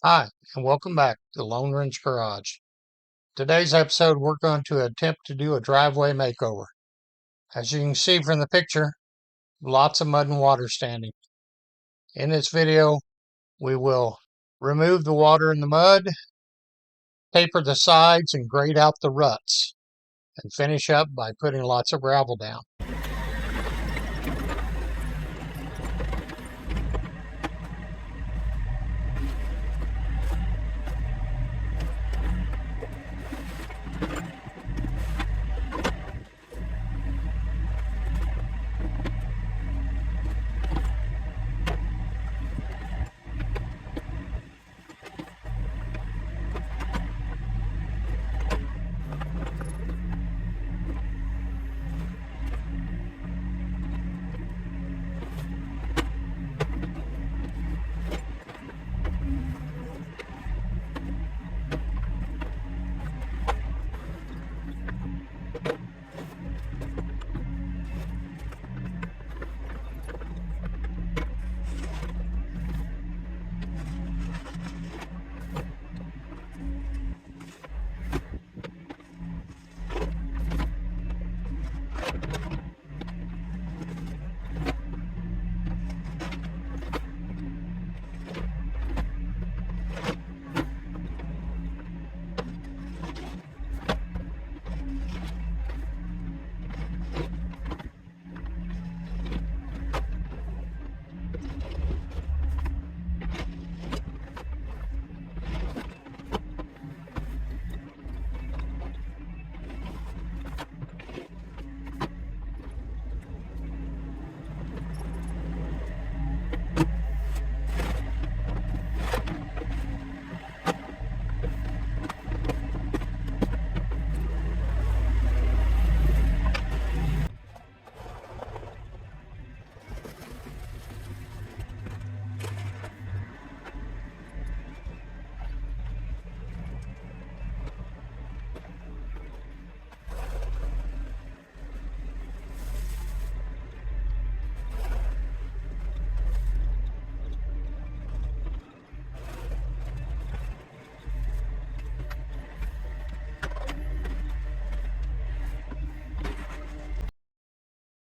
Hi, and welcome back to Lone Wrench Garage. Today's episode, we're going to attempt to do a driveway makeover. As you can see from the picture, lots of mud and water standing. In this video, we will remove the water and the mud, paper the sides, and grade out the ruts, and finish up by putting lots of gravel down.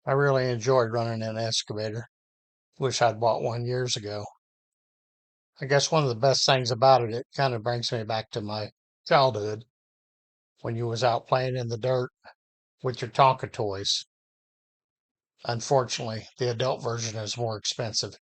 I really enjoyed running an excavator. Wish I'd bought one years ago. I guess one of the best things about it, it kind of brings me back to my childhood when you was out playing in the dirt with your Tonka toys. Unfortunately, the adult version is more expensive.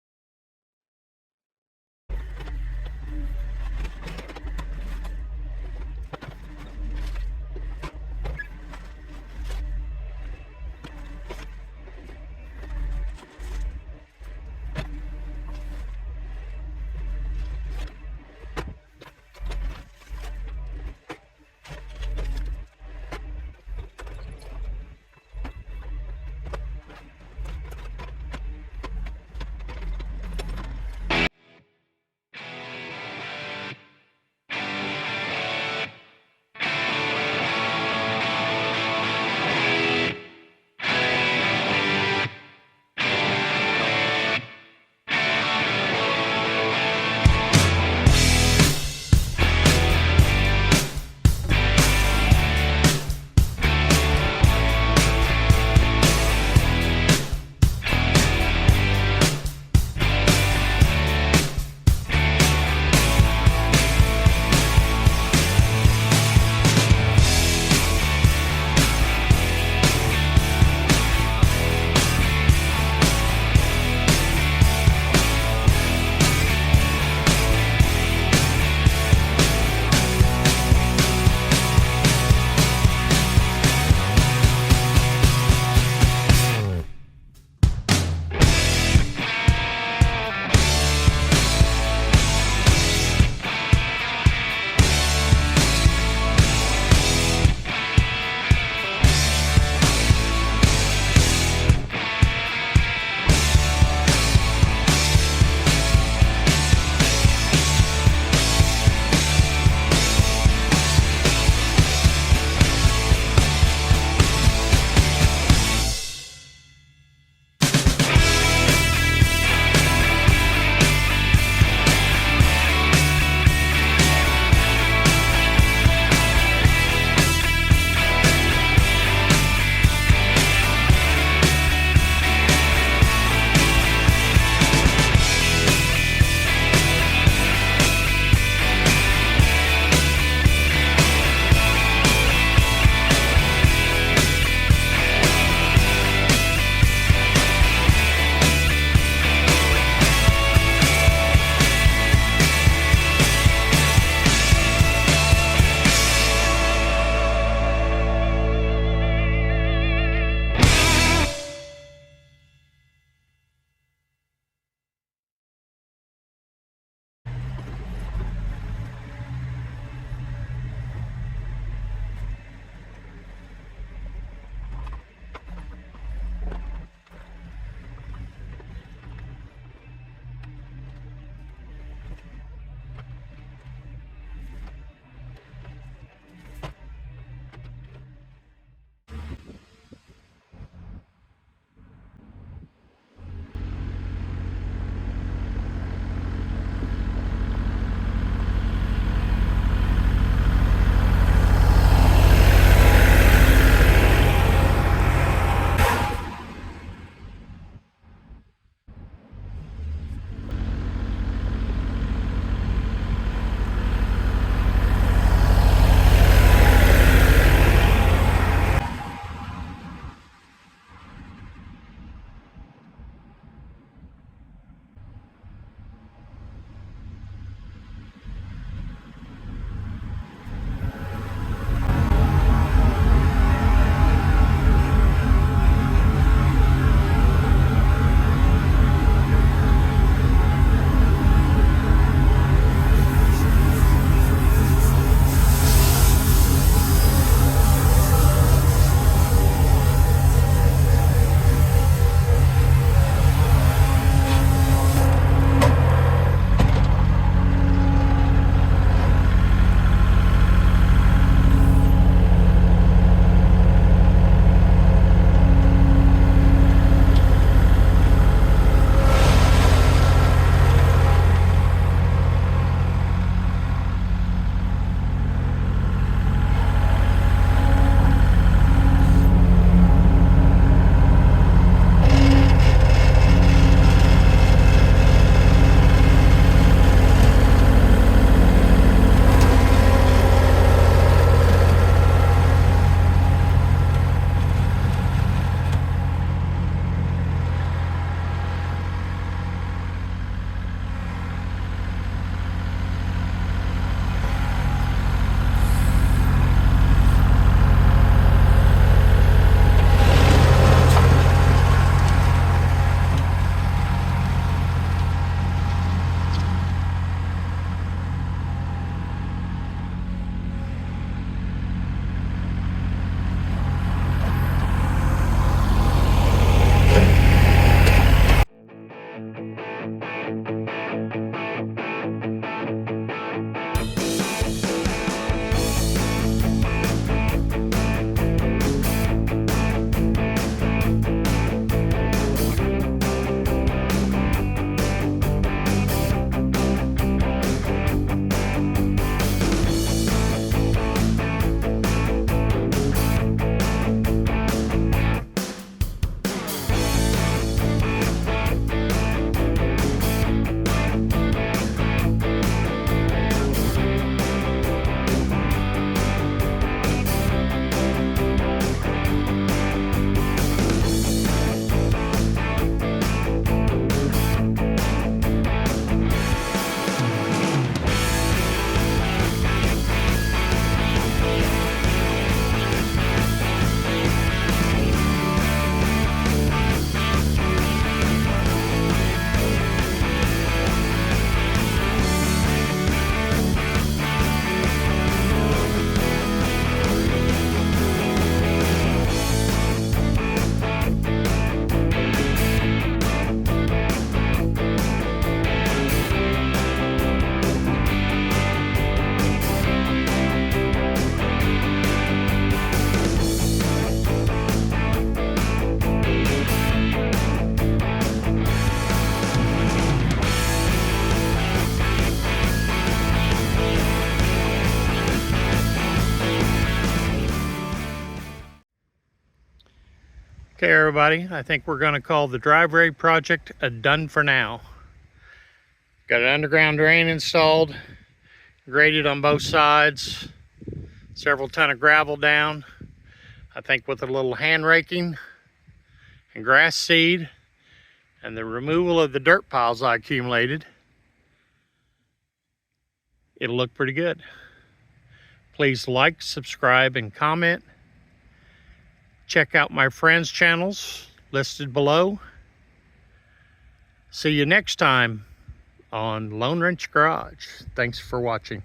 Okay, everybody, I think we're going to call the driveway project a done for now. Got an underground drain installed, graded on both sides, several ton of gravel down. I think with a little hand raking and grass seed and the removal of the dirt piles I accumulated, it'll look pretty good. Please like, subscribe, and comment. Check out my friends' channels listed below. See you next time on Lone Wrench Garage. Thanks for watching.